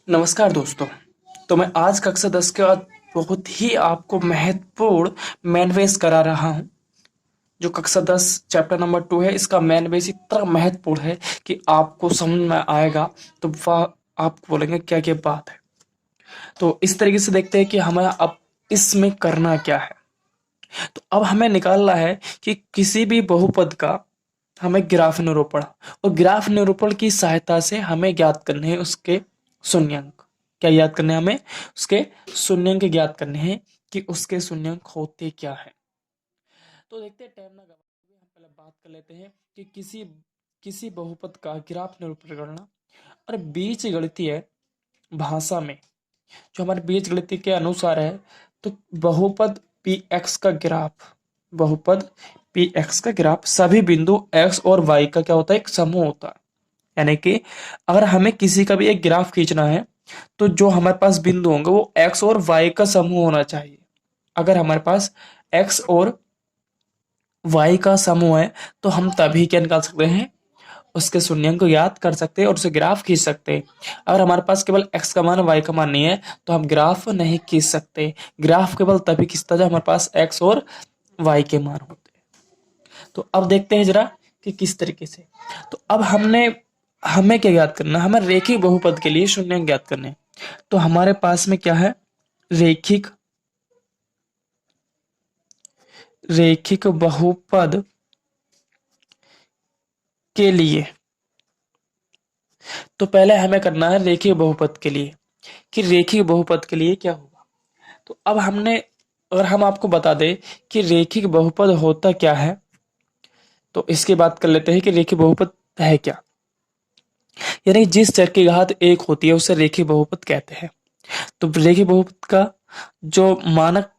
नमस्कार दोस्तों। तो मैं आज कक्षा 10 के बाद बहुत ही आपको महत्वपूर्ण मैन बेस करा रहा हूँ। जो कक्षा 10 चैप्टर नंबर 2 है, इसका मैन बेस इतना महत्वपूर्ण है कि आपको समझ में आएगा तो वह आप बोलेंगे क्या क्या बात है। तो इस तरीके से देखते हैं कि हमें अब इसमें करना क्या है। तो अब हमें निकालना है कि किसी भी बहुपद का हमें ग्राफ निरूपण, और ग्राफ निरूपण की सहायता से हमें ज्ञात करने हैं उसके शून्यंक। क्या याद करने हैं हमें? उसके शून्यंक ज्ञात करने हैं कि उसके शून्यंक होते क्या है। तो देखते हैं, टाइम ना गवाते हुए हम पहले बात कर लेते हैं कि किसी किसी बहुपद का ग्राफ निरूपण करना। और बीजगणितीय भाषा में जो हमारे बीजगणित के अनुसार है, तो बहुपद पी एक्स का ग्राफ, बहुपद पी एक्स का ग्राफ सभी बिंदु एक्स और वाई का क्या होता है? एक समूह होता है। यानी कि अगर हमें किसी का भी एक ग्राफ खींचना है, तो जो हमारे पास बिंदु होंगे वो एक्स और वाई का समूह होना चाहिए। अगर हमारे पास एक्स और वाई का समूह है, तो हम तभी क्या निकाल सकते हैं? उसके शून्यंक को याद कर सकते हैं और उसे ग्राफ खींच सकते हैं। अगर हमारे पास केवल x का मान y का मान नहीं है, तो हम ग्राफ नहीं खींच सकते। ग्राफ केवल तभी खींचता जब हमारे पास x और y के मान होते हैं। तो अब देखते हैं जरा कि किस तरीके से। तो अब हमें क्या ज्ञात करना है? हमें रेखिक बहुपद के लिए शून्यंक ज्ञात करने हैं। तो हमारे पास में क्या है? रेखिक रेखिक बहुपद के लिए तो पहले हमें करना है रेखीय बहुपद के लिए, कि रेखीय बहुपद के लिए क्या होगा। तो अब अगर हम आपको बता दें कि रेखिक बहुपद होता क्या है, तो इसकी बात कर लेते हैं कि रेखिक बहुपद है क्या। यानी जिस चर की घात एक होती है उसे रेखिक बहुपद कहते हैं। तो रेखिक बहुपद का जो मानक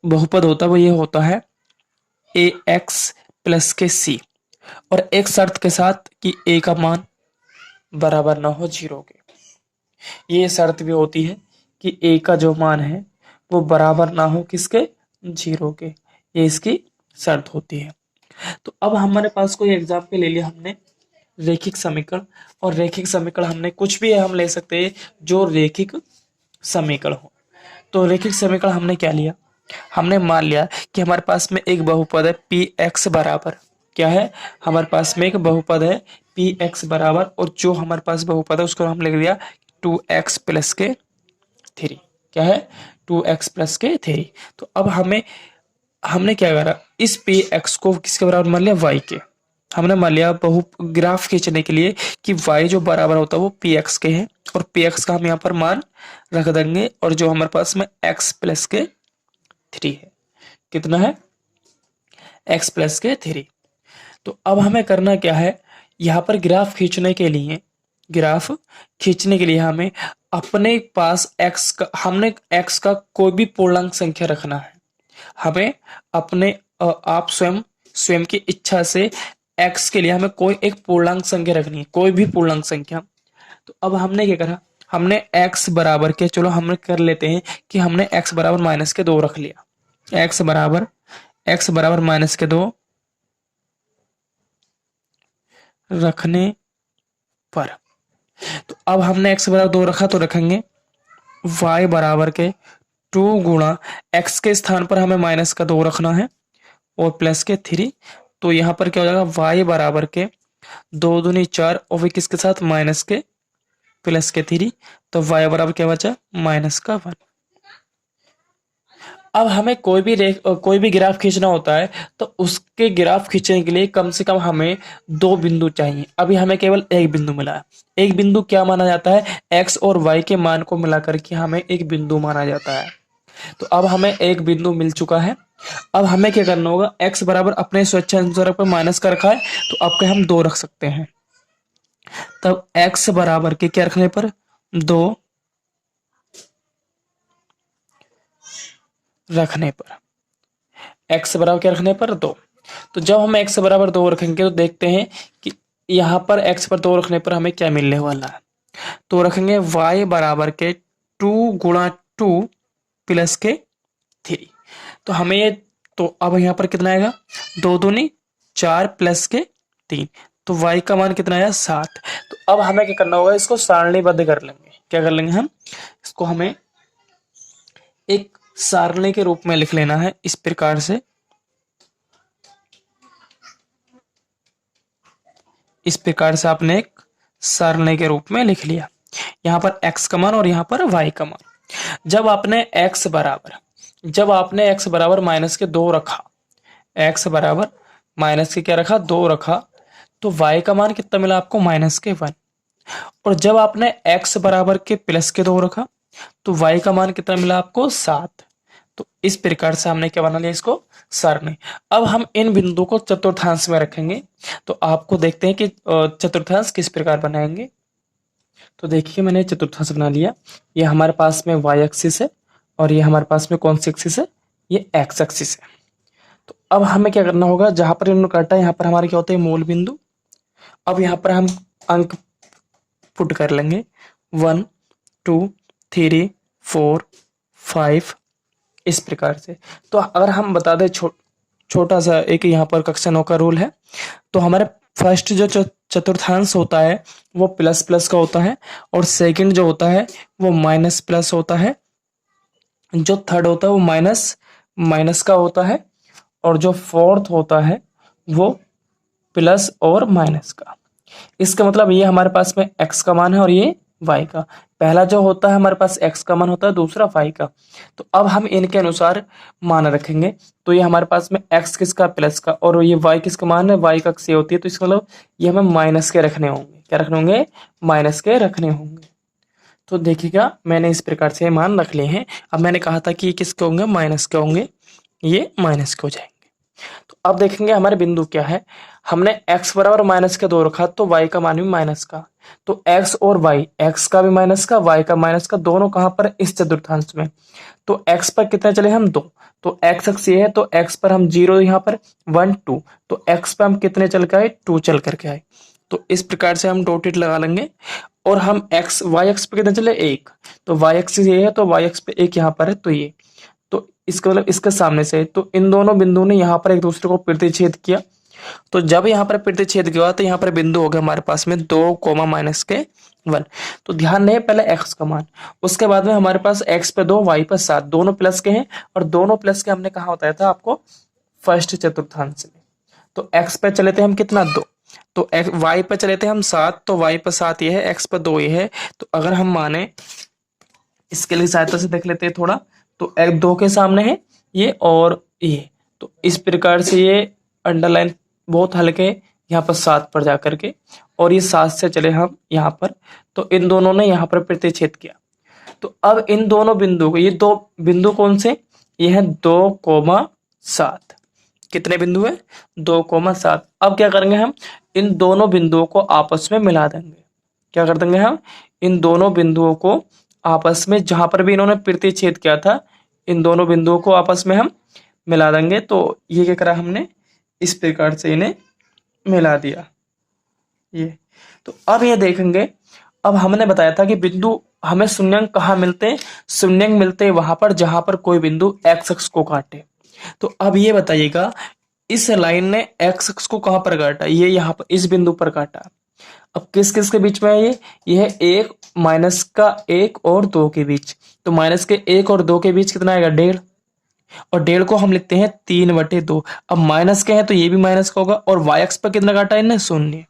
बहुपद होता है वो ये होता है ए एक्स प्लस के सी, और एक शर्त के साथ कि ए का मान बराबर ना हो जीरो के। ये शर्त भी होती है कि ए का जो मान है वो बराबर ना हो किसके? जीरो के। ये इसकी शर्त होती है। तो अब हमारे पास कोई एग्जाम्पल ले लिया हमने रेखिक समीकरण, और रेखिक समीकरण हमने कुछ भी हम ले सकते हैं जो रेखिक समीकरण हो। तो रेखिक समीकरण हमने क्या लिया? हमने मान लिया कि हमारे पास में एक बहुपद है पी एक्स बराबर क्या है? हमारे पास में एक बहुपद है पी एक्स बराबर, और जो हमारे पास बहुपद है उसको हम लिख दिया 2x+3। क्या है? 2x+3। तो अब हमने क्या करा? इस पी एक्स को किसके बराबर मान लिया? y के। हमने मान लिया बहु ग्राफ खींचने के लिए कि y जो बराबर होता है वो पी एक्स के है, और पी एक्स का हम यहाँ पर मान रख देंगे, और जो हमारे पास में x+3 है। कितना है? x+3। तो अब हमें करना क्या है? यहाँ पर ग्राफ खींचने के लिए हमें अपने पास हमने x का कोई भी पूर्णांक संख्या रखना है। हमें अपने आप स्वयं स्वयं की इच्छा से x के लिए हमें कोई एक पूर्णांक संख्या रखनी है, कोई भी पूर्णांक संख्या। तो अब हमने क्या करा? हमने x बराबर के, चलो हमने कर लेते हैं कि हमने x बराबर -2 रख लिया। x बराबर -2 रखने पर, तो अब हमने x बराबर 2 रखा, तो रखेंगे y बराबर के 2 गुणा x के स्थान पर हमें -2 रखना है और +3। तो यहाँ पर क्या हो जाएगा? y बराबर के 2 दूनी 4, और फिर किसके साथ? +3। तो y बराबर क्या बचा? -1। अब हमें कोई भी ग्राफ खींचना होता है, तो उसके ग्राफ खींचने के लिए कम से कम हमें दो बिंदु चाहिए। अभी हमें केवल एक बिंदु मिला है। एक बिंदु क्या माना जाता है? x और y के मान को मिला करके हमें एक बिंदु माना जाता है। तो अब हमें एक बिंदु मिल चुका है। अब हमें क्या करना होगा? x बराबर अपने स्वेच्छानुसार पर माइनस का रखा है, तो अब के हम 2 रख सकते हैं। तब x बराबर के क्या रखने पर? 2 रखने पर, x बराबर क्या रखने पर? 2। तो जब हम x बराबर 2 रखेंगे तो देखते हैं कि यहाँ पर x पर 2 रखने पर हमें क्या मिलने वाला है। तो रखेंगे y बराबर के 2 गुणा 2 प्लस के 3। तो हमें ये, तो अब यहाँ पर कितना आएगा? 2 दूनी 4 प्लस के 3। तो y का मान कितना आया? 7। तो अब हमें क्या करना होगा? इसको सारणीबद्ध कर लेंगे। क्या कर लेंगे हम, इसको हमें एक सारणी के रूप में लिख लेना है इस प्रकार से। इस प्रकार से आपने एक सारणी के रूप में लिख लिया, यहाँ पर x का मान और यहाँ पर y का मान। जब आपने x बराबर माइनस के 2 रखा, x बराबर माइनस के क्या रखा, 2 रखा, तो y का मान कितना मिला आपको, माइनस के 1। और जब आपने x बराबर के प्लस के 2 रखा तो y का मान कितना मिला आपको, 7। तो इस प्रकार से हमने क्या बना लिया, इसको सारणी। अब हम इन बिंदुओं को चतुर्थांश में रखेंगे, तो आपको देखते हैं कि चतुर्थांश किस प्रकार बनाएंगे। तो देखिए मैंने चतुर्थांश बना लिया। ये हमारे पास में y एक्सिस है और ये हमारे पास में कौन सी एक्सिस है, ये x एक्सिस है। तो अब हमें क्या करना होगा, जहां पर इन्होंने काटा है यहाँ पर हमारे क्या होते हैं, मूल बिंदु। अब यहाँ पर हम अंक पुट कर लेंगे, 1 2 3 4 5 इस प्रकार से। तो अगर हम बता दें छोटा सा एक यहाँ पर कक्षा 9 का रूल है, तो हमारे फर्स्ट जो चतुर्थांश होता है वो प्लस प्लस का होता है, और सेकंड जो होता है वो माइनस प्लस होता है, जो थर्ड होता है वो माइनस माइनस का होता है, और जो फोर्थ होता है वो प्लस और माइनस का। इसका मतलब ये हमारे पास में x का मान है और ये y का। पहला जो होता है हमारे पास x का मान होता है, दूसरा y का। तो अब हम इनके अनुसार मान रखेंगे। तो ये हमारे पास में x किसका, प्लस का, और ये y किसका मान है, y का x ये होती है। तो इसका मतलब ये हमें माइनस के रखने होंगे। क्या रखने होंगे, माइनस के रखने होंगे। तो देखिएगा मैंने इस प्रकार से मान रख लिए हैं। अब मैंने कहा था कि ये किसके होंगे, माइनस के होंगे, ये माइनस के हो जाएंगे। तो अब देखेंगे हमारे बिंदु क्या है। हमने x बराबर माइनस का 2 रखा, तो y का मान भी माइनस का। तो x और y, x का भी माइनस का, y का माइनस का, दोनों कहां पर, इस चतुर्थांश में। तो x पर कितने चले हम, 2। तो x अक्ष ये है, तो x पर हम 0 यहाँ पर 1 2, तो x पर हम कितने चल के आए, 2 चल करके आए। तो इस प्रकार से हम डॉटेड लगा लेंगे। और हम y अक्ष पे कितने चले, 1। तो y अक्ष ये है, तो y अक्ष पे 1 यहाँ पर है, तो ये, तो इसका मतलब इसके सामने से। तो इन दोनों बिंदुओं ने यहाँ पर एक दूसरे को प्रतिच्छेद किया। तो जब यहाँ पर प्रतिच्छेद किया तो यहाँ पर बिंदु हो गया हमारे पास में 2 कोमा माइनस के 1। तो ध्यान रहे पहले x का मान, उसके बाद में हमारे पास x पे 2 y पे 7, दोनों प्लस के हैं, और दोनों प्लस के हमने कहा बताया था आपको फर्स्ट चतुर्थांश में। तो x पे चले थे हम कितना, 2। तो y पे चले थे हम 7, तो y पे 7 ये है, x पे 2 ये है। तो अगर हम माने, इसके लिए सहायता से देख लेते हैं थोड़ा। तो एक 2 के सामने है ये और ये, तो इस प्रकार से ये अंडरलाइन बहुत हल्के यहाँ पर 7 पर जा करके, और ये 7 से चले हम यहाँ पर। तो इन दोनों ने यहाँ पर प्रतिच्छेद किया। तो अब इन दोनों बिंदु को, ये 2 बिंदु कौन से, ये है 2,7। कितने बिंदु है, 2,7। अब क्या करेंगे हम, इन दोनों बिंदुओं को आपस में मिला देंगे। क्या कर देंगे हम, इन दोनों बिंदुओं को आपस में, जहां पर भी इन्होंने प्रतिच्छेद किया था, इन दोनों बिंदुओं को आपस में हम मिला देंगे। तो ये क्या करा हमने, इस प्रकार से इन्हें मिला दिया ये। तो अब ये देखेंगे, अब हमने बताया था कि बिंदु हमें शून्यंक कहाँ मिलते हैं, शून्यंक मिलते हैं वहां पर जहां पर कोई बिंदु x अक्ष को काटे। तो अब ये बताइएगा, इस लाइन ने x अक्ष को कहां पर काटा, ये यहाँ पर इस बिंदु पर काटा। अब किस किस के बीच में है ये है 1 माइनस का 1 और 2 के बीच। तो माइनस के 1 और 2 के बीच कितना आएगा, 1.5, और 1.5 को हम लिखते हैं 3/2। अब माइनस के हैं तो ये भी माइनस का होगा, और y अक्ष पर कितना काटा है इन्हें, 0।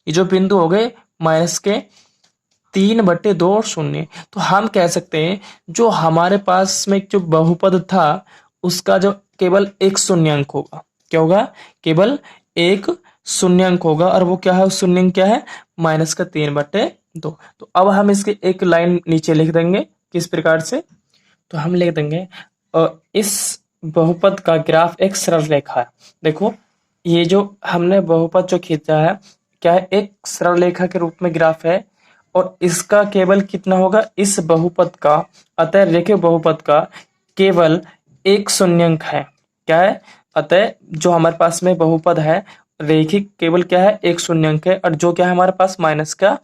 ये जो बिंदु हो गए माइनस के 3/2 और 0। तो हम कह सकते हैं जो हमारे पास में जो बहुपद था उसका जो केवल एक शून्यंक होगा। क्या होगा, केवल एक शून्यंक होगा, और वो क्या है, शून्यंक क्या है, माइनस का 3/2। तो अब हम इसके एक लाइन नीचे लिख देंगे, किस प्रकार से, तो हम लिख देंगे इस बहुपद का ग्राफ एक सरल रेखा है। देखो ये जो हमने बहुपद जो खींचा है क्या है, एक सरल रेखा के रूप में ग्राफ है, और इसका केवल कितना होगा, इस बहुपद का, अतः रेखीय बहुपद का केवल एक शून्यंक है। क्या है, अतः जो हमारे पास में बहुपद है रेखिक, केवल क्या है, एक शून्यंक है, और जो क्या है हमारे पास माइनस का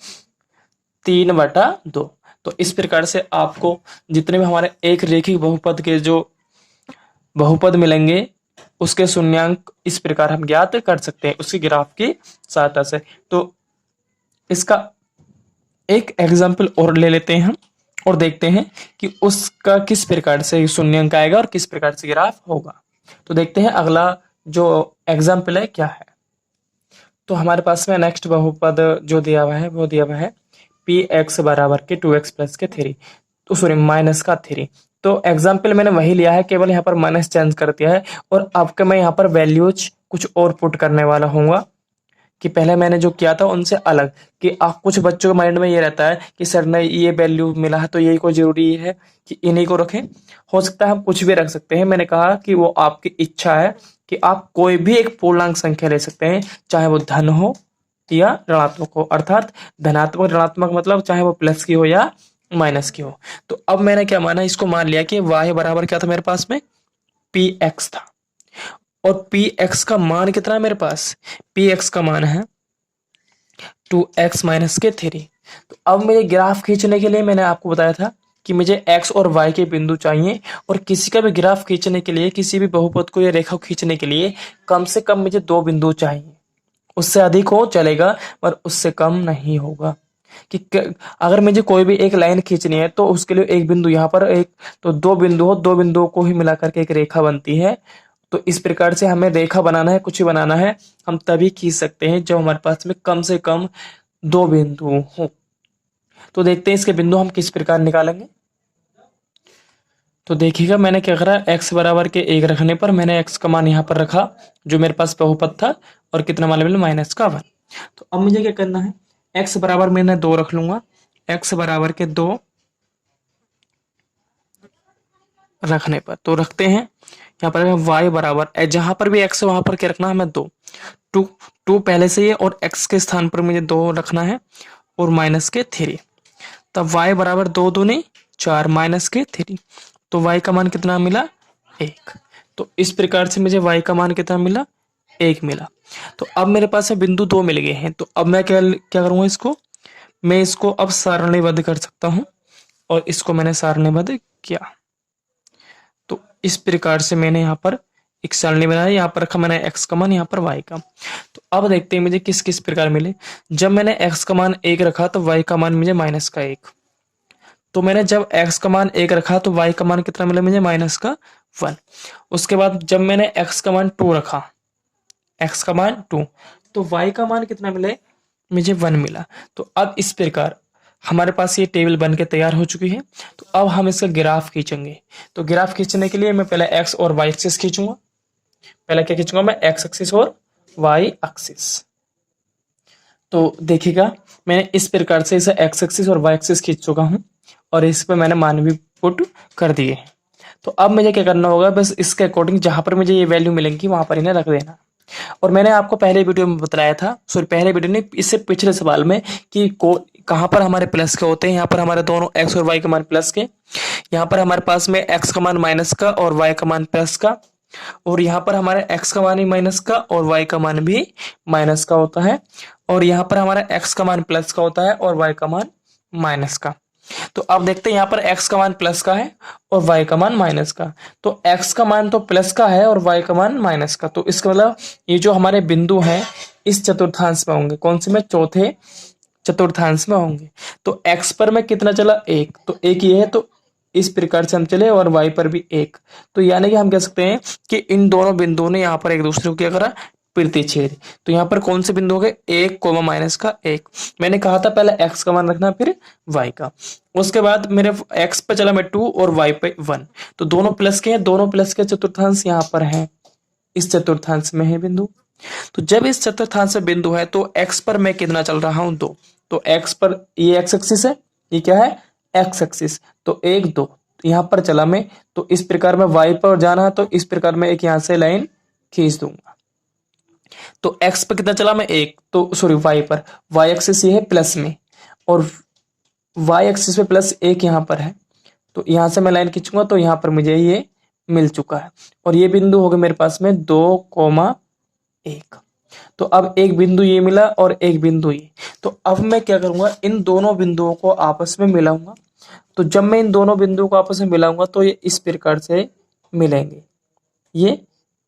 3/2। तो इस प्रकार से आपको जितने भी हमारे एक रेखिक बहुपद के जो बहुपद मिलेंगे उसके शून्यंक इस प्रकार हम ज्ञात कर सकते हैं उसकी ग्राफ की सहायता से। तो इसका एक एग्जाम्पल और ले लेते हैं हम और देखते हैं कि उसका किस प्रकार से शून्य अंक आएगा और किस प्रकार से ग्राफ होगा। तो देखते हैं अगला जो एग्जाम्पल है क्या है। तो हमारे पास में नेक्स्ट बहुपद जो दिया हुआ है वो दिया हुआ है पी एक्स बराबर के 2x प्लस के 3, तो सॉरी माइनस का 3। तो एग्जाम्पल मैंने वही लिया है, केवल यहाँ पर माइनस चेंज कर दिया है और आपके मैं यहाँ पर वैल्यूज कुछ और पुट करने वाला हूँ कि पहले मैंने जो किया था उनसे अलग। कि आप कुछ बच्चों के माइंड में ये रहता है कि सर ने ये वैल्यू मिला है तो यही को जरूरी है कि इन्हीं को रखें। हो सकता है हम कुछ भी रख सकते हैं, मैंने कहा कि वो आपकी इच्छा है कि आप कोई भी एक पूर्णांक संख्या ले सकते हैं, चाहे वो धन हो या ऋणात्मक हो, अर्थात धनात्मक ऋणात्मक मतलब चाहे वो प्लस की हो या माइनस की हो। तो अब मैंने क्या माना, इसको मान लिया कि y बराबर क्या था मेरे पास में, पी एक्स था और पी एक्स का मान कितना है मेरे पास, पी एक्स का मान है 2x माइनस के 3। तो अब मेरे ग्राफ खींचने के लिए मैंने आपको बताया था कि मुझे x और y के बिंदु चाहिए, और किसी का भी ग्राफ खींचने के लिए, किसी भी बहुपद को या रेखा खींचने के लिए कम से कम मुझे 2 बिंदु चाहिए। उससे अधिक हो चलेगा पर उससे कम नहीं होगा। अगर मुझे कोई भी एक लाइन खींचनी है तो उसके लिए एक बिंदु यहाँ पर, एक तो 2 बिंदु हो, 2 बिंदुओं को ही मिलाकर के एक रेखा बनती है। तो इस प्रकार से हमें रेखा बनाना है, कुछ ही बनाना है, हम तभी खींच सकते हैं जब हमारे पास में कम से कम 2 बिंदु हो। तो देखते हैं इसके बिंदु हम किस प्रकार निकालेंगे। तो देखिएगा मैंने क्या करा, x बराबर के 1 रखने पर मैंने x का मान यहाँ पर रखा जो मेरे पास बहुपद था, और कितना मान मिला, माइनस का 1। तो अब मुझे क्या करना है, x बराबर मैंने 2 रख लूंगा, x बराबर के 2 रखने पर तो रखते हैं यहाँ पर y बराबर, जहां पर भी x है वहां पर क्या रखना है हमें 2, 2 पहले से ही है और x के स्थान पर मुझे 2 रखना है और माइनस के 3। तब y बराबर 2 दूनी 4 माइनस के 3, तो y का मान कितना मिला 1। तो इस प्रकार से मुझे y का मान कितना मिला 1 मिला। तो अब मेरे पास बिंदु 2 मिल गए हैं, तो अब मैं क्या क्या करूंगा, मैं इसको अब सारणीबद्ध कर सकता हूं, और इसको मैंने सारणीबद्ध किया। तो इस प्रकार से मैंने यहाँ पर एक सारणी बनाया, यहाँ पर रखा मैंने x का मान, यहाँ पर y का। तो अब देखते हैं मुझे किस किस प्रकार मिले। जब मैंने x का मान 1 रखा तो y का मान मुझे माइनस का 1। तो मैंने जब x का मान 1 रखा तो y का मान कितना मिला मुझे, माइनस का 1। उसके बाद जब मैंने x का मान 2 रखा, x का मान 2, तो y का मान कितना मिले मुझे 1 मिला। तो अब इस प्रकार हमारे पास ये टेबल बन के तैयार हो चुकी है। तो अब हम इसका ग्राफ खींचेंगे। तो ग्राफ खींचने के लिए मैं पहले x और y एक्सिस खींचूंगा। पहले क्या खींचूंगा मैं, x एक्सिस और y एक्सिस। तो देखिएगा मैंने इस प्रकार से इसे x एक्सिस और y एक्सिस खींच चुका हूं, और इस पे मैंने मान भी पुट कर दिए। तो अब मुझे क्या करना होगा, बस इसके अकॉर्डिंग जहां पर मुझे ये वैल्यू मिलेंगी वहां पर इन्हें रख देना। और मैंने आपको पहले वीडियो में बताया था, सॉरी पहले वीडियो नहीं, इससे पिछले सवाल में, कि कहाँ पर हमारे प्लस के होते हैं। यहाँ पर हमारे दोनों x और y का मान प्लस के, यहाँ पर हमारे पास में x का मान माइनस का और y का मान प्लस का, और यहाँ पर हमारे x का मान ही माइनस का और y का मान भी माइनस का होता है, और यहाँ पर हमारा x का मान प्लस का होता है और y का मान माइनस का। तो अब देखते हैं यहाँ पर x का मान प्लस का है और y का मान माइनस का। तो x का मान तो प्लस का है और y का मान माइनस का, तो इसका मतलब ये जो हमारे बिंदु हैं इस चतुर्थांश में होंगे। कौन से में, चौथे चतुर्थांश में होंगे। तो x पर में कितना चला 1, तो 1 ये है, तो इस प्रकार से हम चले, और y पर भी 1। तो यानी कि हम कह सकते हैं कि इन दोनों बिंदुओं ने यहाँ पर एक दूसरे को क्या करा, प्रतिच्छेद। तो यहाँ पर कौन से बिंदु हो गए, 1 कोमा माइनस का 1। मैंने कहा था पहले x का मान रखना फिर y का। उसके बाद मेरे x पे चला मैं 2 और y पे 1, तो दोनों प्लस के हैं, दोनों प्लस के चतुर्थांश यहाँ पर है, इस चतुर्थांश में है बिंदु। तो जब इस चतुर्थांश में बिंदु है तो x पर मैं कितना चल रहा हूं, 2। तो x पर ये x एक्सिस है, ये क्या है x एक्सिस, तो 1 2 यहां पर चला मैं। तो इस प्रकार में y पर जाना है, तो इस प्रकार में एक यहां से लाइन खींच दूंगा। तो x पर कितना चला मैं 1, तो सॉरी y पर, y एक्सिस ये है प्लस में, और y एक्सिस पे प्लस 1 यहां पर है। तो यहां से मैं लाइन खींचूंगा तो यहां पर मुझे ये मिल चुका है, और ये बिंदु हो गए मेरे पास में 2,1। तो अब एक बिंदु ये मिला और एक बिंदु ये। तो अब मैं क्या करूंगा, इन दोनों बिंदुओं को आपस में मिलाऊंगा। तो जब मैं इन दोनों बिंदुओं को आपस में मिलाऊंगा तो ये इस प्रकार से मिलेंगे, ये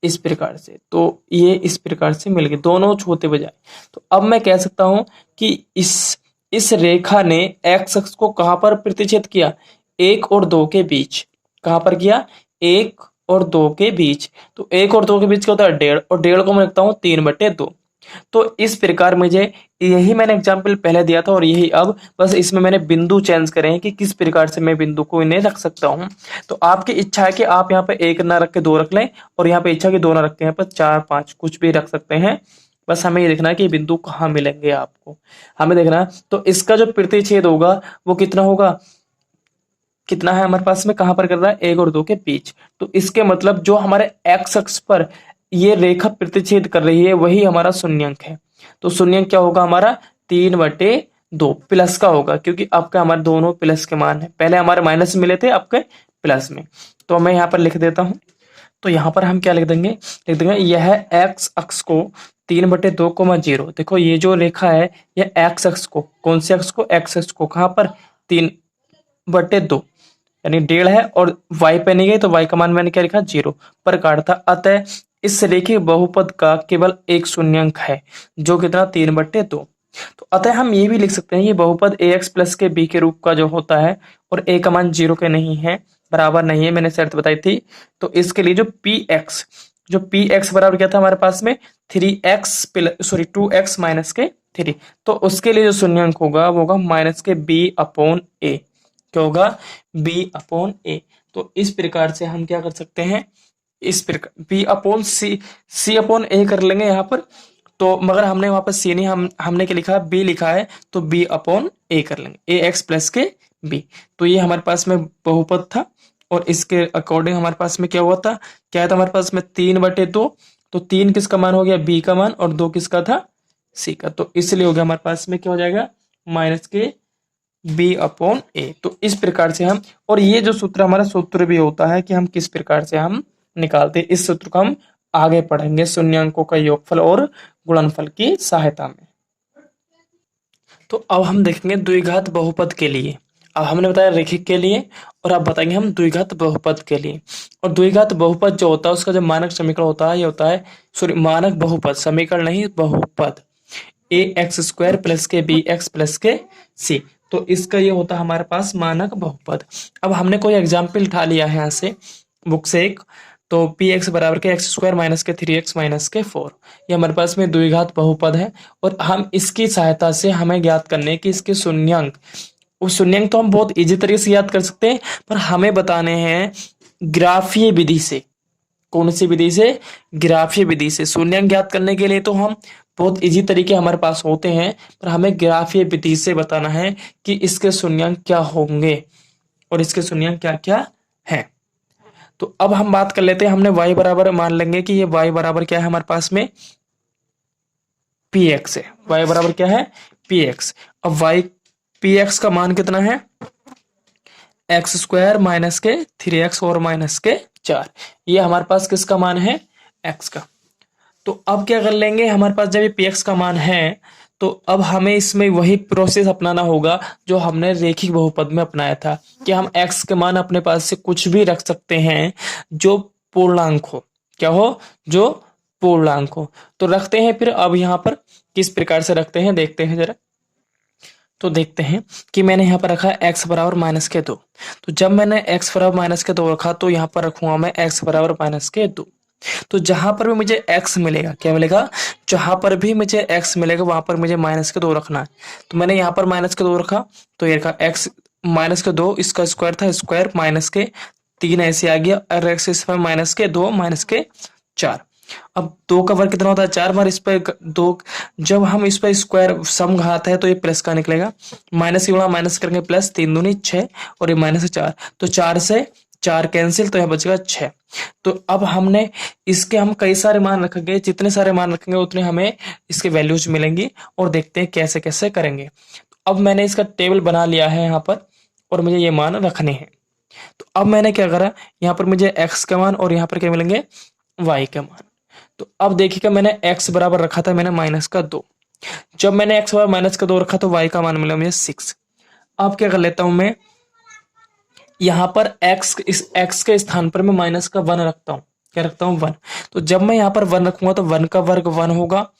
इस प्रकार से, तो ये इस प्रकार से मिल गए दोनों छोटे बजाय। तो अब मैं कह सकता हूं कि इस रेखा ने एक्स अक्ष को कहां पर प्रतिच्छेद किया? 1 और 2 के बीच। कहां पर किया? 1 और 2 के बीच। तो 1 और 2 के बीच क्या होता है? 1.5, और 1.5 को मैं लिखता हूं 3/2। तो इस प्रकार मुझे यही मैंने एग्जाम्पल पहले दिया था और यही अब, बस इसमें मैंने बिंदु चेंज करे हैं कि किस प्रकार से मैं बिंदु को इन्हें रख सकता हूं। तो आपकी इच्छा है कि आप यहाँ पे 1 ना रख के 2 रख लें, और यहाँ पे इच्छा कि 2 ना रख के यहाँ पर 4, 5 कुछ भी रख सकते हैं। बस हमें ये देखना है कि बिंदु कहाँ मिलेंगे आपको, हमें देखना है। तो इसका जो प्रतिच्छेद होगा वो कितना होगा? कितना है हमारे पास में, कहां पर कर रहा है? 1 और 2 के बीच। तो इसके मतलब जो हमारे एक्स अक्ष पर ये रेखा प्रतिच्छेद कर रही है वही हमारा शून्यंक है। तो शून्यंक क्या होगा हमारा? 3/2 प्लस का होगा, क्योंकि आपका हमारे दोनों प्लस के मान है। पहले हमारे माइनस मिले थे, आपके प्लस में। तो मैं यहाँ पर लिख देता हूं। तो यहाँ पर हम क्या लिख देंगे? लिख देंगे यह एक्स अक्ष को 3/2, 0। देखो ये जो रेखा है यह एक्स अक्ष को, कौन से अक्ष को? एक्स अक्ष को कहां पर? 3/2 यानी 1.5 है, और y पे नहीं गई तो y का मान मैंने क्या लिखा? 0 पर काटता। अतः इस रेखीय बहुपद का केवल एक शून्यंक है, जो कितना? 3/2। तो अतः हम ये भी लिख सकते हैं ये बहुपद ax प्लस के b के रूप का जो होता है, और a का मान 0 के नहीं है, बराबर नहीं है, मैंने शर्त बताई थी। तो इसके लिए जो px बराबर क्या था हमारे पास में? 2x माइनस के 3। तो उसके लिए जो शून्यंक होगा वो होगा माइनस के b/a। क्या होगा? b/a। तो इस प्रकार से हम क्या कर सकते हैं? इस प्रकार b/c/a कर लेंगे यहाँ पर। तो मगर हमने वहां पर c नहीं, हमने क्या लिखा? b लिखा है, तो b/a कर लेंगे, ax प्लस के b। तो ये हमारे पास में बहुपद था, और इसके अकॉर्डिंग हमारे पास में क्या हुआ था? क्या था हमारे पास में? 3/2। तो 3 किसका मान हो गया? b का मान, और 2 किसका था? c का। तो इसलिए हो गया हमारे पास में क्या हो जाएगा? माइनस के b/a। तो इस प्रकार से हम, और ये जो सूत्र हमारा सूत्र भी होता है कि हम किस प्रकार से हम निकालते हैं, इस सूत्र को हम आगे पढ़ेंगे शून्यंकों का योगफल और गुणनफल की सहायता में। तो अब हम देखेंगे द्विघात बहुपद के लिए। अब हमने बताया रैखिक के लिए, और अब बताएंगे हम द्विघात बहुपद के लिए। और द्विघात बहुपद जो होता है उसका जो मानक समीकरण होता है, ये होता है, सॉरी मानक बहुपद, समीकरण नहीं, बहुपद, ax² प्लस के bx प्लस के c। तो इसका ये होता है हमारे पास मानक बहुपद। अब हमने कोई एग्जाम्पल उठा लिया है यहाँ से बुक से एक, तो px बराबर के x² माइनस के 3x माइनस के 4, ये हमारे पास में द्विघात बहुपद है। और हम इसकी सहायता से हमें ज्ञात करने की इसके शून्यंक, उस शून्यंक तो हम बहुत इजी तरीके से याद कर सकते हैं, पर हमें बताने हैं ग्राफीय विधि से। कौन सी विधि से? ग्राफीय विधि से। शून्यंक ज्ञात करने के लिए तो हम बहुत इजी तरीके हमारे पास होते हैं, पर हमें ग्राफीय विधि से बताना है कि इसके शून्यंक क्या होंगे और इसके शून्यंक क्या क्या है। तो अब हम बात कर लेते हैं, हमने y बराबर मान लेंगे कि ये y बराबर क्या है हमारे पास में? px है। y बराबर क्या है? px। अब px का मान कितना है? x² माइनस के 3x और माइनस के 4। ये हमारे पास किसका मान है? x का। तो अब क्या कर लेंगे, हमारे पास जब ये px का मान है तो अब हमें इसमें वही प्रोसेस अपनाना होगा जो हमने रेखिक बहुपद में अपनाया था, कि हम x के मान अपने पास से कुछ भी रख सकते हैं जो पूर्णांक हो। क्या हो? जो पूर्णांक हो। तो रखते हैं फिर, अब यहाँ पर किस प्रकार से रखते हैं देखते हैं जरा। तो देखते हैं कि मैंने यहाँ पर रखा है x बराबर माइनस के 2। तो जब मैंने x बराबर माइनस के 2 रखा तो यहाँ पर रखूंगा मैं x बराबर माइनस के 2। तो जहां पर भी मुझे x मिलेगा, क्या मिलेगा? जहां पर भी मुझे x मिलेगा वहां पर मुझे माइनस के 2 रखना है। तो मैंने यहाँ पर माइनस के 2 रखा, तो ये रखा x माइनस के 2, इसका स्क्वायर था, स्क्वायर माइनस के 3 ऐसे आ गया, और x माइनस के 2 माइनस के 4। अब 2 का वर्ग कितना होता है? 4 बार इस पर 2, जब हम इस पर स्क्वायर सम घात है तो ये प्लस का निकलेगा, माइनस की गुणा माइनस करेंगे प्लस, 3 दूनी 6 और ये माइनस 4, तो 4 से 4 कैंसिल, तो यहाँ बचेगा 6। तो अब हमने इसके हम कई सारे मान रखेंगे, जितने सारे मान रखेंगे उतने हमें इसके वैल्यूज मिलेंगी, और देखते हैं कैसे कैसे करेंगे। तो अब मैंने इसका टेबल बना लिया है यहाँ पर, और मुझे ये मान रखने हैं। तो अब मैंने क्या करा, यहाँ पर मुझे x का मान और यहाँ पर क्या मिलेंगे? y का मान। तो अब देखिएगा मैंने x बराबर रखा था मैंने माइनस का 2, जब मैंने x बराबर माइनस का 2 रखा तो y का मान मिला मुझे 6। अब क्या कर लेता हूं मैं, यहाँ पर इस x के स्थान पर मैं माइनस का 1 रखता हूँ। क्या रखता हूँ? 1। तो जब मैं यहाँ पर 1 रखूंगा तो 1 का वर्ग 1 होगा,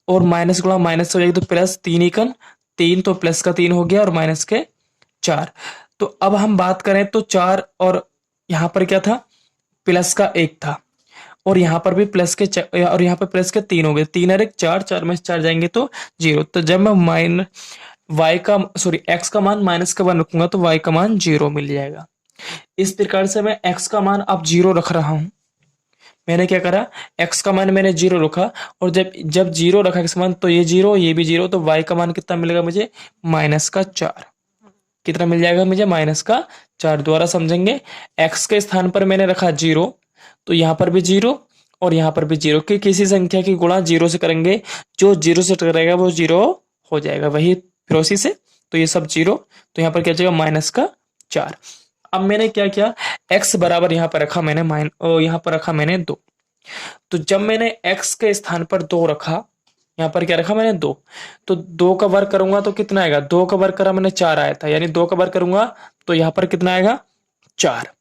और माइनस गुणा माइनस हो जाएगी तो प्लस, 3 एकन 3 तो प्लस का 3 हो गया और माइनस के 4। तो अब हम बात करें तो 4 और यहाँ पर क्या था, प्लस का 1 था, और यहाँ पर भी प्लस के और यहाँ पर प्लस के 3 हो गए, 3 और 1 4, 4 में से 4 जाएंगे तो 0। तो जब मैं एक्स का मान माइनस का 1 रखूंगा तो वाई का मान 0 मिल जाएगा। इस प्रकार से मैं एक्स का मान अब 0 रख रहा हूं। मैंने क्या करा, एक्स का मान मैंने 0 रखा, और जब जब 0 रखा एक्स का मान तो ये 0 ये भी 0, तो वाई का मान कितना मिलेगा मुझे, माइनस का 4। कितना मिल जाएगा मुझे, माइनस का 4। द्वारा समझेंगे, एक्स के स्थान पर मैंने रखा 0, तो यहां पर भी 0 और यहां पर भी 0, कि किसी संख्या की गुणा 0 से करेंगे, जो 0 से टकराएगा वो 0 हो जाएगा, वही प्रोसेस है। तो ये सब 0, तो यहाँ पर क्या जाएगा, माइनस का 4। अब मैंने क्या किया, x बराबर यहाँ पर रखा मैंने यहाँ पर रखा मैंने 2। तो जब मैंने x के स्थान पर 2 रखा, यहाँ पर क्या रखा मैंने 2, तो 2 का वर्ग करूंगा तो कितना आएगा, 2 का वर्ग करा मैंने 4 आया था, यानी 2 का वर्ग करूंगा तो यहाँ पर कितना आएगा, 4।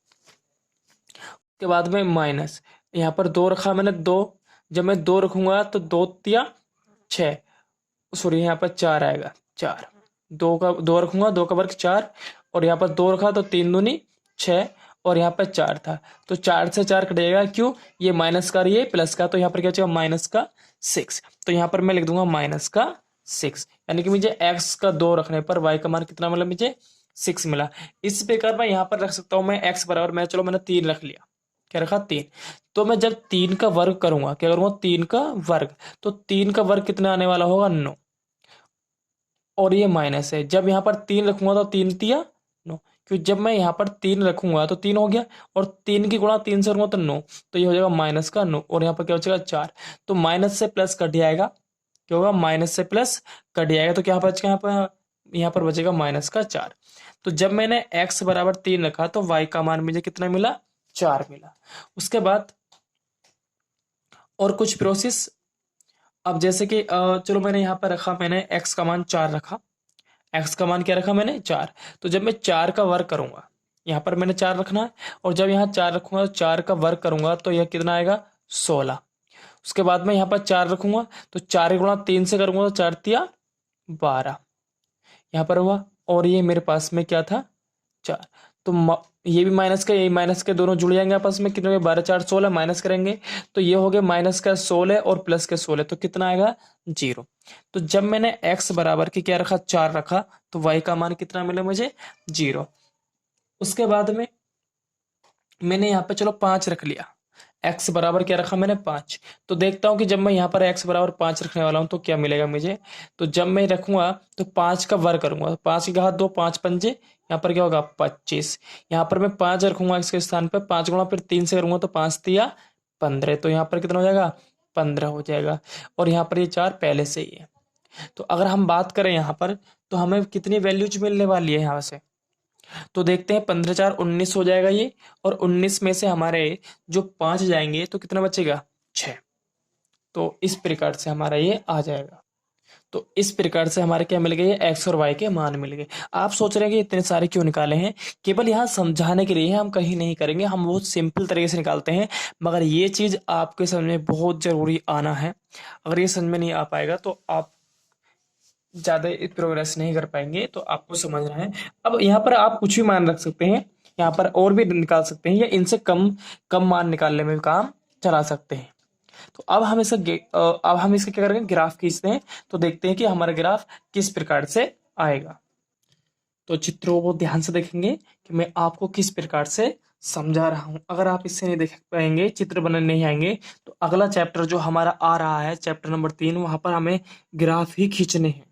के बाद में माइनस, यहाँ पर 2 रखा मैंने 2, जब मैं 2 रखूंगा तो 2 तिया 6, सॉरी यहाँ पर 4 आएगा, 4। 2 रखूंगा, 2 का वर्ग 4, और यहाँ पर 2 रखा तो 3 दूनी 6, और यहाँ पर 4 था, तो 4 से 4 कटेगा, क्यों, ये माइनस का और ये प्लस का, तो यहाँ पर क्या चाहिए, माइनस का 6। तो यहाँ पर मैं लिख दूंगा माइनस का 6, यानी कि मुझे एक्स का 2 रखने पर वाई का मान कितना मिला, मुझे 6 मिला। इस प्रकार मैं यहाँ पर रख सकता हूँ मैं एक्स बराबर, मैं चलो मैंने 3 रख लिया, क्या रखा 3। तो मैं जब 3 का वर्ग करूंगा, क्या करूंगा, 3 का वर्ग, तो 3 का वर्ग कितना आने वाला होगा, 9, और ये माइनस है। जब यहाँ पर 3 रखूंगा तो 3 तिया 9, क्योंकि जब मैं यहाँ पर 3 रखूंगा तो 3 हो गया, और 3 की गुणा 3 से करूंगा तो 9, तो ये हो जाएगा माइनस का 9, और यहाँ पर क्या बचेगा 4। तो माइनस से प्लस कट जाएगा, क्या होगा, माइनस से प्लस कट जाएगा, तो क्या बचेगा, यहाँ पर बचेगा माइनस का 4। तो जब मैंने x बराबर 3 रखा तो y का मान मुझे कितना मिला, 4 मिला। उसके बाद और कुछ प्रोसेस, अब जैसे कि चलो मैंने यहाँ पर रखा, मैंने x का मान 4 रखा, x का मान क्या रखा मैंने, 4। तो जब मैं 4 का वर्ग करूंगा, यहाँ पर मैंने 4 रखना है, और जब यहाँ 4 रखूंगा तो 4 का वर्ग करूंगा तो यह कितना आएगा, 16। उसके बाद में यहाँ पर 4 रखूंगा तो 4 गुणा 3 से करूंगा तो 4 तिया 12, यहाँ पर हुआ, और ये मेरे पास में क्या था, 4। तो ये भी माइनस का, ये माइनस के दोनों जुड़ जाएंगे आपस में, कितने 12 4 16, माइनस करेंगे तो ये हो गया माइनस का 16 और प्लस के 16, तो कितना आएगा, 0। तो जब मैंने x बराबर की क्या रखा, 4 रखा, तो y का मान कितना मिला मुझे, 0। उसके बाद में मैंने यहाँ पे चलो 5 रख लिया, x बराबर क्या रखा मैंने, 5। तो देखता हूँ कि जब मैं यहाँ पर x बराबर 5 रखने वाला हूँ तो क्या मिलेगा मुझे। तो जब मैं रखूंगा तो 5 का वर्ग करूंगा, 5 की घात 2, 5 पंजे, यहाँ पर क्या होगा, 25। यहाँ पर मैं 5 रखूंगा इसके स्थान पर, 5 गुणा फिर 3 से करूंगा तो 5 तिया 15, तो यहाँ पर कितना हो जाएगा, 15 हो जाएगा, और यहाँ पर ये 4 पहले से ही है। तो अगर हम बात करें यहाँ पर, तो हमें कितनी वैल्यूज मिलने वाली है यहाँ से, तो देखते हैं, 15 4 19 हो जाएगा ये, और 19 में से हमारे जो 5 जाएंगे तो कितना बचेगा, 6। तो इस प्रकार से हमारा ये आ जाएगा। तो इस प्रकार से हमारे क्या मिल गए, एक्स और वाई के मान मिल गए। आप सोच रहे हैं कि इतने सारे क्यों निकाले हैं, केवल यहाँ समझाने के लिए, हम कहीं नहीं करेंगे, हम बहुत सिंपल तरीके से निकालते हैं, मगर ये चीज आपके समझ में बहुत जरूरी आना है। अगर ये समझ में नहीं आ पाएगा तो आप ज्यादा प्रोग्रेस नहीं कर पाएंगे, तो आपको समझना है। अब यहाँ पर आप कुछ भी मान रख सकते हैं, यहाँ पर और भी निकाल सकते हैं, या इनसे कम कम मान निकालने में भी काम चला सकते हैं। तो अब हम इसका क्या करेंगे, ग्राफ खींचते हैं, तो देखते हैं कि हमारा ग्राफ किस प्रकार से आएगा। तो चित्रों को ध्यान से देखेंगे कि मैं आपको किस प्रकार से समझा रहा हूं। अगर आप इससे नहीं देख पाएंगे, चित्र बनने नहीं आएंगे, तो अगला चैप्टर जो हमारा आ रहा है, चैप्टर नंबर 3, वहां पर हमें ग्राफ ही खींचने हैं।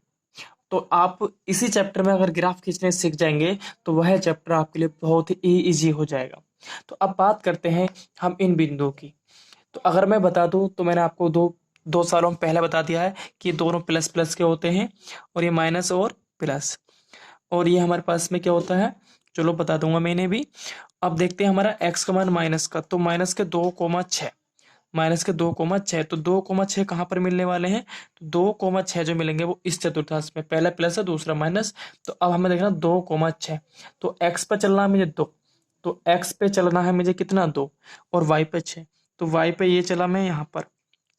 तो आप इसी चैप्टर में अगर ग्राफ खींचने सीख जाएंगे तो वह चैप्टर आपके लिए बहुत ही इजी हो जाएगा। तो अब बात करते हैं हम इन बिंदुओं की। तो अगर मैं बता दूं, तो मैंने आपको दो सालों में पहले बता दिया है कि दोनों प्लस प्लस के होते हैं, और ये माइनस और प्लस, और ये हमारे पास में क्या होता है, चलो बता दूंगा मैंने भी। अब देखते हैं हमारा एक्स का मान माइनस का, तो माइनस के 2,6, माइनस के 2,6, तो 2,6 कहाँ पर मिलने वाले हैं, तो 2,6 जो मिलेंगे वो इस चतुर्थांश में, पहला प्लस है दूसरा माइनस। तो अब हमें देखना 2,6, तो एक्स पे चलना है मुझे 2, तो एक्स पे चलना है मुझे कितना 2, और वाई पे 6, तो वाई पे ये चला मैं यहाँ पर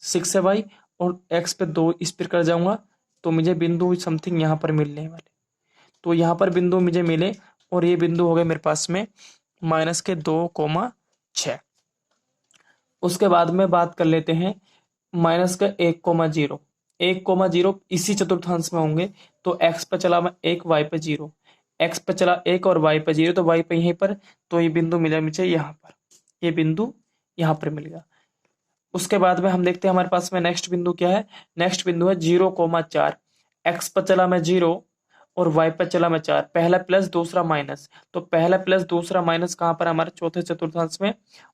6 है वाई, और एक्स पे 2 इस पर कर जाऊंगा तो मुझे बिंदु समथिंग यहाँ पर मिलने वाले। तो यहाँ पर बिंदु मुझे मिले और ये बिंदु हो गए मेरे पास में -2,6। उसके बाद में बात कर लेते हैं -1,0। 1,0 इसी चतुर्थांश में होंगे, तो x पे चला मैं 1, y पे 0, x पे चला 1 और y पे 0, तो y पे यहीं पर, तो ये बिंदु मिला मुझे यहाँ पर, ये बिंदु यहाँ पर मिल गया। उसके बाद में हम देखते हैं हमारे पास में नेक्स्ट बिंदु क्या है। नेक्स्ट बिंदु है 0,4। x पर चला मैं 0 और y पर चला मैं 4, पहला प्लस दूसरा माइनस, तो पहला प्लस दूसरा माइनस कहाँ पर हमारे चौथे चतुर्थांश में,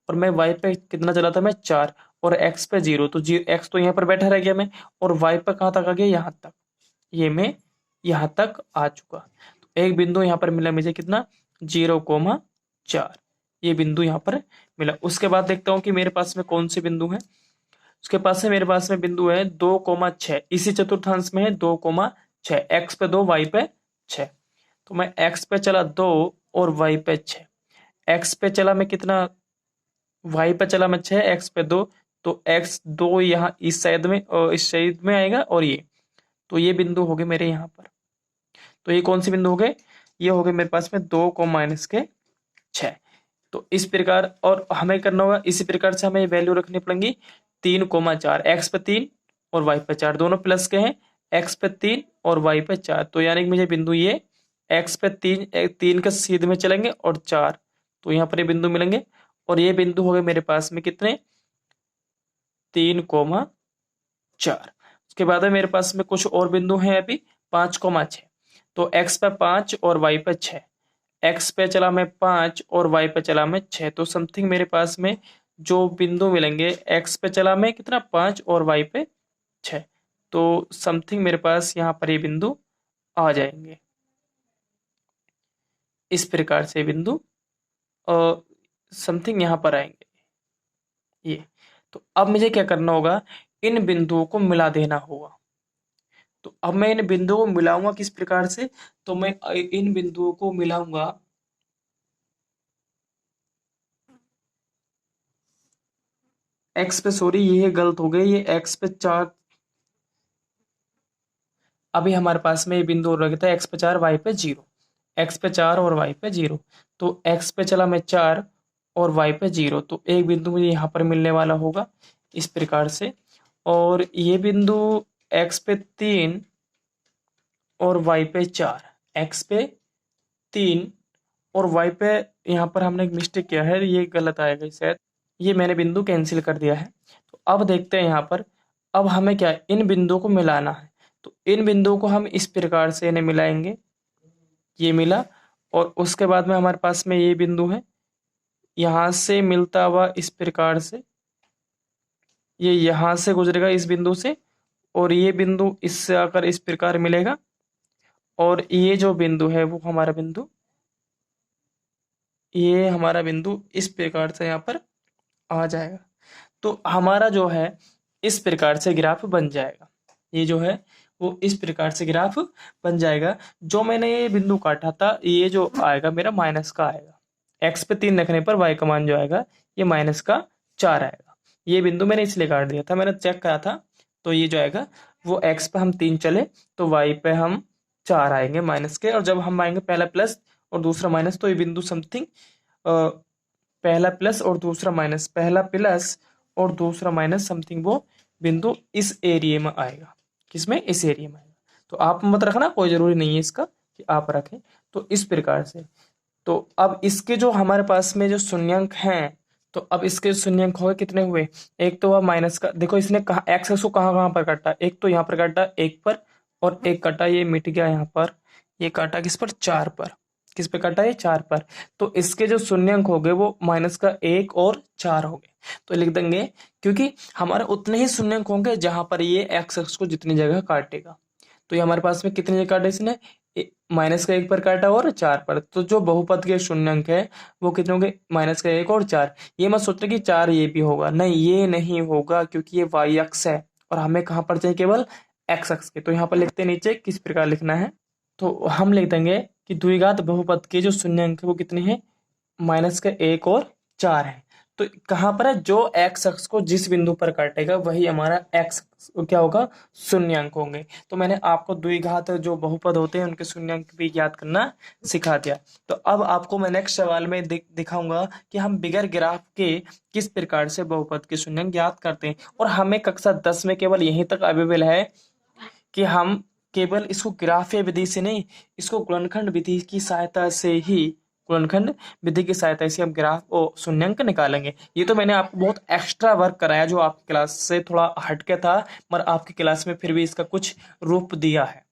और मैं y पे कितना चला था मैं 4 और x पे 0, तो x तो यहाँ पर बैठा रह गया मैं, और y पर कहाँ तक आ गया, यहाँ तक, ये मैं यहाँ तक आ चुका। तो एक बिंदु यहाँ पर मिला मुझे कितना, 0,4, ये बिंदु यहाँ पर मिला। उसके बाद देखता हूँ कि मेरे पास में कौन से बिंदु है। उसके पास में मेरे पास में बिंदु है 2,6, इसी चतुर्थांश में है 2,6, x पे 2 y पे 6, तो मैं x पे चला 2 और y पे 6, x पे चला मैं कितना, y पे चला मैं 6, x पे 2, तो x 2 यहाँ इस साइड में और इस साइड में आएगा, और ये, तो ये बिंदु हो गए मेरे यहाँ पर। तो ये कौन से बिंदु हो गए, ये हो गए मेरे पास में 2,-6। तो इस प्रकार, और हमें करना होगा इसी प्रकार से हमें वैल्यू रखनी पड़ेंगी 3,4, x पे 3 और y पे 4, दोनों प्लस के हैं, x पे 3 और y पे 4, तो यानी कि मुझे बिंदु ये x पे 3 के सीधे में चलेंगे और 4, तो यहाँ पर ये बिंदु मिलेंगे, और ये बिंदु हो गए मेरे पास में कितने, 3,4। उसके बाद में मेरे पास में कुछ और बिंदु हैं अभी, 5,6, तो x पे 5 और y पे 6, x पे चला मैं 5 और y पे चला मैं 6, तो समथिंग मेरे पास में जो बिंदु मिलेंगे, x पे चला मैं कितना 5 और y पे 6, तो समथिंग मेरे पास यहाँ पर ये बिंदु आ जाएंगे। इस प्रकार से बिंदु समथिंग यहाँ पर आएंगे ये। तो अब मुझे क्या करना होगा, इन बिंदुओं को मिला देना होगा। तो अब मैं इन बिंदुओं को मिलाऊंगा किस प्रकार से, तो मैं इन बिंदुओं को मिलाऊंगा x पे, सॉरी ये गलत हो गई, ये x पे 4, अभी हमारे पास में ये बिंदु और रखता है x पे 4 y पे 0, x पे 4 और y पे 0, तो x पे चला मैं 4 और y पे 0, तो एक बिंदु मुझे यहाँ पर मिलने वाला होगा इस प्रकार से, और ये बिंदु x पे 3 और y पे 4, x पे 3 और y पे, यहाँ पर हमने एक मिस्टेक किया है, ये गलत आएगा शायद, ये मैंने बिंदु कैंसिल कर दिया है। तो अब देखते हैं यहाँ पर, अब हमें क्या है, इन बिंदुओं को मिलाना है, तो इन बिंदुओं को हम इस प्रकार से इन्हें मिलाएंगे, ये मिला, और उसके बाद में हमारे पास में ये बिंदु है, यहाँ से मिलता हुआ इस प्रकार से, ये यहाँ से गुजरेगा इस बिंदु से, और ये बिंदु इससे आकर इस प्रकार मिलेगा, और ये जो बिंदु है वो हमारा बिंदु, ये हमारा बिंदु इस प्रकार से यहाँ पर आ जाएगा। तो हमारा जो है इस प्रकार से ग्राफ बन जाएगा, ये जो है वो इस प्रकार से ग्राफ बन जाएगा। जो मैंने ये बिंदु काटा था, ये जो आएगा मेरा माइनस का आएगा, x पे 3 रखने पर y का मान जो आएगा ये -4 आएगा। ये बिंदु मैंने इसलिए काट दिया था, मैंने चेक करा था, तो ये जो आएगा वो x पे हम 3 चले तो y पे हम 4 आएंगे माइनस के, और जब हम आएंगे पहला प्लस और दूसरा माइनस, तो ये बिंदु समथिंग पहला प्लस और दूसरा माइनस, पहला प्लस और दूसरा माइनस समथिंग वो बिंदु इस एरिया में आएगा, किसमें, इस एरिया में आएगा। तो आप मत रखना, कोई जरूरी नहीं है इसका कि आप रखें, तो इस प्रकार से। तो अब इसके जो हमारे पास में जो शून्यंक हैं, तो अब इसके शून्यंक हुए कितने हुए, एक तो वह माइनस का, देखो इसने कहा एक्स को कहाँ कहाँ पर काटा, एक तो यहाँ पर काटा 1 पर, और एक काटा ये मिट गया यहाँ पर, ये काटा किस पर, 4 पर, किस पे काटा है, 4 पर। तो इसके जो शून्यंक हो गए वो -1 और 4 हो गए, तो लिख देंगे, क्योंकि हमारे उतने ही शून्यंक होंगे जहां पर ये एक्स को जितनी जगह काटेगा। तो ये हमारे पास में कितनी जगह काटे इसने, -1 पर काटा और 4 पर, तो जो बहुपद के शून्यंक है वो कितने होंगे, -1 और 4। ये मत सोचना कि 4 ये भी होगा, नहीं ये नहीं होगा, क्योंकि ये y अक्ष है और हमें कहाँ पर चाहिए, केवल x अक्ष के। तो यहाँ पर लिखते नीचे किस प्रकार लिखना है, तो हम लिख देंगे कि द्विघात बहुपद के जो शून्यंक है वो कितने हैं, -1 और 4 है। तो तो कहाँ पर है, जो एक्स अक्ष को जिस बिंदु पर काटेगा वही हमारा एक्स क्या होगा, शून्यांक होंगे। तो मैंने आपको द्विघात जो बहुपद होते हैं उनके शून्यांक भी याद करना सिखा दिया। तो अब आपको मैं नेक्स्ट सवाल में दिखाऊंगा कि हम बिगर ग्राफ के किस प्रकार से बहुपद के शून्यांक ज्ञात करते हैं। और हमें कक्षा 10 में केवल यहीं तक अवेलेबल है कि हम केवल इसको ग्राफीय विधि से नहीं, इसको गुणनखंड विधि की सहायता से ही, गुणनखंड विधि की सहायता से हम ग्राफ और शून्यांक निकालेंगे। ये तो मैंने आपको बहुत एक्स्ट्रा वर्क कराया जो आपकी क्लास से थोड़ा हटके था, मगर आपकी क्लास में फिर भी इसका कुछ रूप दिया है।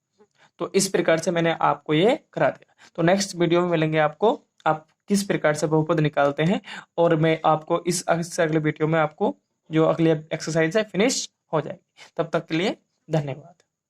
तो इस प्रकार से मैंने आपको ये करा दिया। तो नेक्स्ट वीडियो में मिलेंगे आपको, आप किस प्रकार से बहुपद निकालते हैं, और मैं आपको इस अगले वीडियो में आपको जो अगली एक्सरसाइज है फिनिश हो जाएगी। तब तक के लिए धन्यवाद।